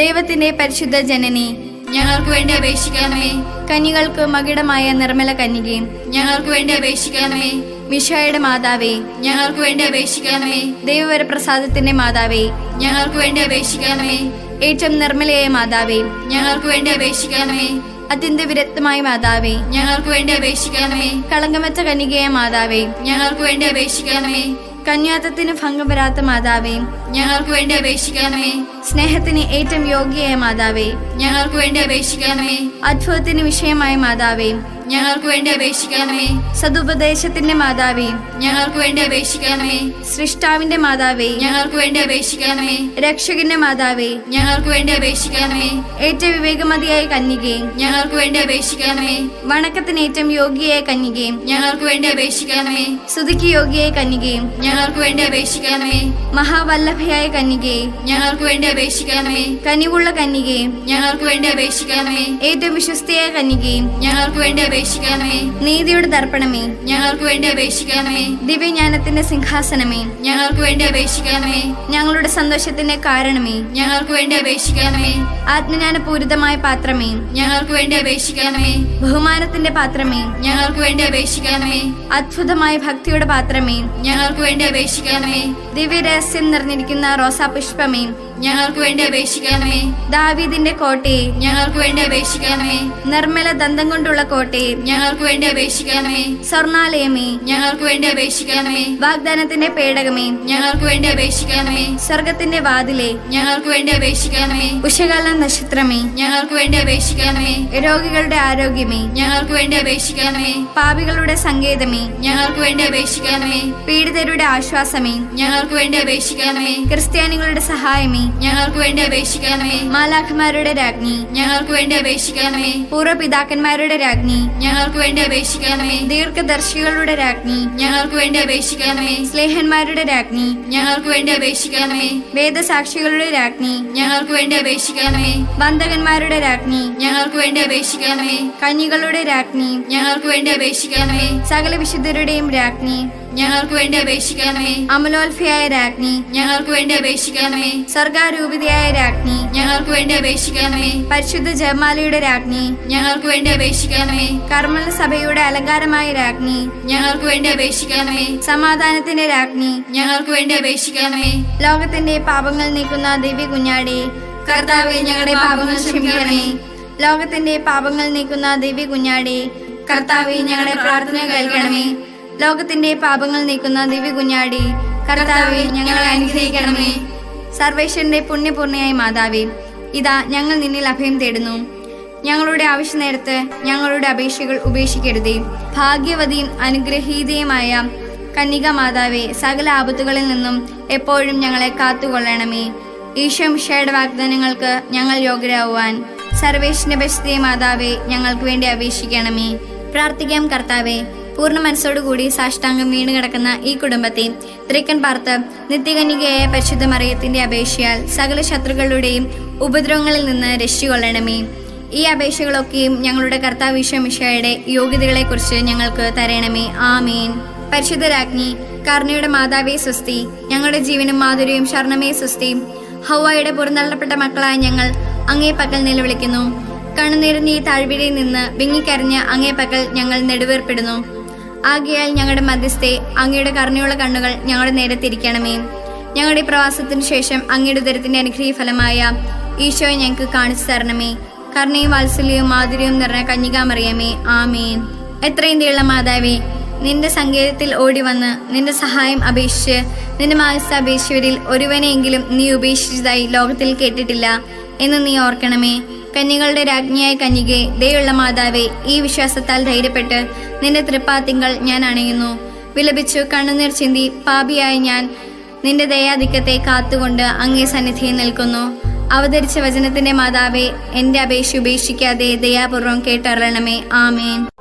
ദൈവത്തിന്റെ പരിശുദ്ധ ജനനി, ഞങ്ങൾക്ക് വേണ്ടി അപേക്ഷിക്കണമേ. കന്യകൾക്ക് മകിടമായ നിർമ്മല കന്യകയും ഞങ്ങൾക്ക് വേണ്ടി അപേക്ഷിക്കണമേ. മിശായുടെ മാതാവേ, ഞങ്ങൾക്ക് വേണ്ടി അപേക്ഷിക്കണമേ. ദൈവവരപ്രസാദത്തിന്റെ മാതാവേ, ഞങ്ങൾക്ക് വേണ്ടി അപേക്ഷിക്കണമേ. ഏറ്റവും നിർമ്മലയായ മാതാവേ, ഞങ്ങൾക്ക് വേണ്ടി അപേക്ഷിക്കണമേ. അത്യന്ത വിരക്തമായ മാതാവേ, ഞങ്ങൾക്ക് വേണ്ടി അപേക്ഷിക്കണമേ. കളങ്കമറ്റ കന്യകയായ മാതാവേ, ഞങ്ങൾക്ക് വേണ്ടി അപേക്ഷിക്കണമേ. കന്യാത്തത്തിന് ഭംഗം വരാത്ത മാതാവേ, ഞങ്ങൾക്ക് വേണ്ടി അപേക്ഷിക്കണമേ. സ്നേഹത്തിന് ഏറ്റവും യോഗ്യയായ മാതാവേ, ഞങ്ങൾക്ക് വേണ്ടി അപേക്ഷിക്കണമേ. അത്ഭുതത്തിന് വിഷയമായ മാതാവേ, ഞങ്ങൾക്ക് വേണ്ടി അപേക്ഷിക്കണമേ. സതുപദേശത്തിന്റെ മാതാവേ, ഞങ്ങൾക്ക് വേണ്ടി അപേക്ഷിക്കണമേ. സൃഷ്ടാവിന്റെ മാതാവേ, ഞങ്ങൾക്ക് വേണ്ടി അപേക്ഷിക്കണമേ. രക്ഷകന്റെ മാതാവേ, ഞങ്ങൾക്ക് വേണ്ടി അപേക്ഷിക്കണമേ. ഏറ്റവും വിവേകമതിയായ കന്യകേ, ഞങ്ങൾക്ക് വേണ്ടി അപേക്ഷിക്കണമേ. വണക്കത്തിന് ഏറ്റവും യോഗ്യയായ കന്യകേ, ഞങ്ങൾക്ക് വേണ്ടി അപേക്ഷിക്കണമേ. സ്തുതിക്ക് യോഗ്യയായ കന്യകേ, ഞങ്ങൾക്ക് വേണ്ടി അപേക്ഷിക്കണമേ. മഹാവല്ലഭയായ കന്യകേ, ഞങ്ങൾക്ക് വേണ്ടി അപേക്ഷിക്കണമേ. കനിവുള്ള കന്യകേ, ഞങ്ങൾക്ക് വേണ്ടി അപേക്ഷിക്കണമേ. ഏറ്റവും വിശ്വസ്തയായ കന്യകേ, ഞങ്ങൾക്ക് വേണ്ടി അപേക്ഷിക്കണമേ. നീതിയുടെ ദർപ്പണമേ, ഞങ്ങൾക്ക് വേണ്ടി അപേക്ഷിക്കണമേ. ദിവ്യജ്ഞാനത്തിന്റെ സിംഹാസനമേ, ഞങ്ങൾക്ക് വേണ്ടി അപേക്ഷിക്കണമേ. ഞങ്ങളുടെ സന്തോഷത്തിന്റെ കാരണമേ, ഞങ്ങൾക്ക് വേണ്ടി അപേക്ഷിക്കണമേ. ആത്മജ്ഞാനപൂരിതമായ പാത്രമേ, ഞങ്ങൾക്ക് വേണ്ടി അപേക്ഷിക്കണമേ. ബഹുമാനത്തിന്റെ പാത്രമേ, ഞങ്ങൾക്ക് വേണ്ടി അപേക്ഷിക്കണമേ. അത്ഭുതമായ ഭക്തിയുടെ പാത്രമേ, ഞങ്ങൾക്ക് വേണ്ടി അപേക്ഷിക്കണമേ. ദിവ്യരഹസ്യം നിറഞ്ഞിരിക്കുന്ന റോസാപുഷ്പമേ, ഞങ്ങൾക്ക് വേണ്ടി അപേക്ഷിക്കണമേ. ദാവീദിന്റെ കോട്ടയെ, ഞങ്ങൾക്ക് വേണ്ടി അപേക്ഷിക്കണമേ. നിർമ്മല ദന്തം കൊണ്ടുള്ള കോട്ടയെ, ഞങ്ങൾക്ക് വേണ്ടി അപേക്ഷിക്കണമേ. സ്വർണാലയമേ, ഞങ്ങൾക്ക് വേണ്ടി അപേക്ഷിക്കണമേ. വാഗ്ദാനത്തിന്റെ പേടകമേ, ഞങ്ങൾക്ക് വേണ്ടി അപേക്ഷിക്കണമേ. സ്വർഗത്തിന്റെ വാതിലെ, ഞങ്ങൾക്ക് വേണ്ടി അപേക്ഷിക്കണമേ. ഉഷകാല നക്ഷത്രമേ, ഞങ്ങൾക്ക് വേണ്ടി അപേക്ഷിക്കണമേ. രോഗികളുടെ ആരോഗ്യമേ, ഞങ്ങൾക്ക് വേണ്ടി അപേക്ഷിക്കണമേ. പാപികളുടെ സങ്കേതമേ, ഞങ്ങൾക്ക് വേണ്ടി അപേക്ഷിക്കണമേ. പീഡിതരുടെ ആശ്വാസമേ, ഞങ്ങൾക്ക് വേണ്ടി അപേക്ഷിക്കണമേ. ക്രിസ്ത്യാനികളുടെ സഹായമേ, ഞങ്ങൾക്ക് വേണ്ടി അപേക്ഷിക്കണമേ. മാലാഖമാരുടെ രാജ്ഞി, ഞങ്ങൾക്ക് വേണ്ടി അപേക്ഷിക്കണമേ. പൂർവ്വപിതാക്കന്മാരുടെ രാജ്ഞി, ഞങ്ങൾക്ക് വേണ്ടി അപേക്ഷിക്കണമേ. ദീർഘദർശികളുടെ രാജ്ഞി, ഞങ്ങൾക്ക് വേണ്ടി അപേക്ഷിക്കണമേ. സ്ലേഹന്മാരുടെ രാജ്ഞി, ഞങ്ങൾക്ക് വേണ്ടി അപേക്ഷിക്കണമേ. വേദസാക്ഷികളുടെ രാജ്ഞി, ഞങ്ങൾക്ക് വേണ്ടി അപേക്ഷിക്കണമേ. ബന്ധകന്മാരുടെ രാജ്ഞി, ഞങ്ങൾക്ക് വേണ്ടി അപേക്ഷിക്കണമേ. കന്യകളുടെ രാജ്ഞി, ഞങ്ങൾക്ക് വേണ്ടി അപേക്ഷിക്കണമേ. സകല വിശുദ്ധരുടെയും രാജ്ഞി, ഞങ്ങൾക്ക് വേണ്ടി അപേക്ഷിക്കണമേ. അമലോത്ഭയായ രാജ്ഞി, ഞങ്ങൾക്ക് വേണ്ടി അപേക്ഷിക്കണമേ. സർഗാരൂപിതയായ രാജ്ഞി, ഞങ്ങൾക്ക് വേണ്ടി അപേക്ഷിക്കണമേ. പരിശുദ്ധ ജപമാലയുടെ രാജ്ഞി, ഞങ്ങൾക്ക് വേണ്ടി അപേക്ഷിക്കണമേ. കർമ്മല സഭയുടെ അലങ്കാരമായ രാജ്ഞി, ഞങ്ങൾക്ക് വേണ്ടി അപേക്ഷിക്കണമേ. സമാധാനത്തിന്റെ രാജ്ഞി, ഞങ്ങൾക്ക് വേണ്ടി അപേക്ഷിക്കണമേ. ലോകത്തിന്റെ പാപങ്ങൾ നീക്കുന്ന ദിവ്യ കുഞ്ഞാടേ, കർത്താവേ, ഞങ്ങളുടെ പാപങ്ങൾ ക്ഷമിക്കണമേ. ലോകത്തിന്റെ പാപങ്ങൾ നീക്കുന്ന ദിവ്യ കുഞ്ഞാടേ, കർത്താവേ, ഞങ്ങളുടെ പ്രാർത്ഥന കേൾക്കണമേ. ലോകത്തിന്റെ പാപങ്ങൾ നീക്കുന്ന ദിവ്യ കുഞ്ഞാടേ, കർത്താവേ, ഞങ്ങളെ അനുഗ്രഹിക്കണമേ. സർവേശ്വരന്റെ പുണ്യപൂർണ്ണയായ മാതാവേ, ഇതാ ഞങ്ങൾ നിന്നിൽ അഭയം തേടുന്നു. ഞങ്ങളുടെ ആവശ്യ നേരത്ത് ഞങ്ങളുടെ അപേക്ഷകൾ ഉപേക്ഷിക്കരുതേ. ഭാഗ്യവതിയും അനുഗ്രഹീതയുമായ കന്യക മാതാവേ, സകല ആപത്തുകളിൽ നിന്നും എപ്പോഴും ഞങ്ങളെ കാത്തുകൊള്ളണമേ. ഈശോ മിശിഹായുടെ വാഗ്ദാനങ്ങൾക്ക് ഞങ്ങൾ യോഗ്യരാകുവാൻ സർവേശ്വരന്റെ പരിശുദ്ധ മാതാവേ, ഞങ്ങൾക്ക് വേണ്ടി അപേക്ഷിക്കണമേ. പ്രാർത്ഥിക്കാം. കർത്താവേ, പൂർണ്ണ മനസ്സോടുകൂടി സാഷ്ടാംഗം വീണ് കിടക്കുന്ന ഈ കുടുംബത്തെ ത്രിക്കൻ പാർത്ത് നിത്യകന്യകയായ പരിശുദ്ധ മറിയത്തിന്റെ അപേക്ഷയാൽ സകല ശത്രുക്കളുടെയും ഉപദ്രവങ്ങളിൽ നിന്ന് രക്ഷിക്കൊള്ളണമേ. ഈ അപേക്ഷകളൊക്കെയും ഞങ്ങളുടെ കർത്താവ് ഈശോ മിശിഹായുടെ യോഗ്യതകളെക്കുറിച്ച് ഞങ്ങൾക്ക് തരണമേ. ആമേൻ. പരിശുദ്ധ രാജ്ഞി, കരുണയുടെ മാതാവേ സ്വസ്തി. ഞങ്ങളുടെ ജീവനും മാധുര്യവും ശരണമേ സ്വസ്തി. ഹൗവായുടെ പുറന്തള്ളപ്പെട്ട മക്കളായ ഞങ്ങൾ അങ്ങേ പക്കൽ നിലവിളിക്കുന്നു. കണ്ണുനീരിന്റെ ഈ താഴ്വരയിൽ നിന്ന് വിങ്ങിക്കരഞ്ഞ് അങ്ങേ പക്കൽ ഞങ്ങൾ നെടുവേർപ്പെടുന്നു. ആകയാൽ ഞങ്ങളുടെ മധ്യസ്ഥെ അങ്ങയുടെ കരുണയുള്ള കണ്ണുകൾ ഞങ്ങളുടെ നേരെ തിരിക്കണമേ. ഞങ്ങളുടെ പ്രവാസത്തിന് ശേഷം അങ്ങയുടെ ഉദരത്തിന്റെ അനുഗ്രഹീ ഫലമായ ഈശോയെ ഞങ്ങൾക്ക് കാണിച്ചു തരണമേ. കരുണയും വാത്സല്യവും മാധുര്യവും നിറഞ്ഞ കന്യകാമറിയമേ, ആമേൻ. എത്രയും തീയുള്ള മാതാവേ, നിന്റെ സങ്കേതത്തിൽ ഓടിവന്ന് നിന്റെ സഹായം അപേക്ഷിച്ച് നിന്റെ മാനസ അപേക്ഷിച്ചവരിൽ ഒരുവനെയെങ്കിലും നീ ഉപേക്ഷിച്ചതായി ലോകത്തിൽ കേട്ടിട്ടില്ല എന്ന് നീ ഓർക്കണമേ. കന്യകളുടെ രാജ്ഞിയായ കന്യകെ, ദയുള്ള മാതാവേ, ഈ വിശ്വാസത്താൽ ധൈര്യപ്പെട്ട് നിന്റെ തൃപ്പാത്തിങ്കൾ ഞാൻ അണയുന്നു. വിലപിച്ചു കണ്ണുനീർ ചിന്തി പാപിയായ ഞാൻ നിന്റെ ദയാധിക്യത്തെ കാത്തുകൊണ്ട് അങ്ങേ സന്നിധിയിൽ നിൽക്കുന്നു. അവതരിച്ച വചനത്തിന്റെ മാതാവേ, എന്റെ അപേക്ഷ ഉപേക്ഷിക്കാതെ ദയാപൂർവം കേട്ടറിയണമേ. ആമേൻ.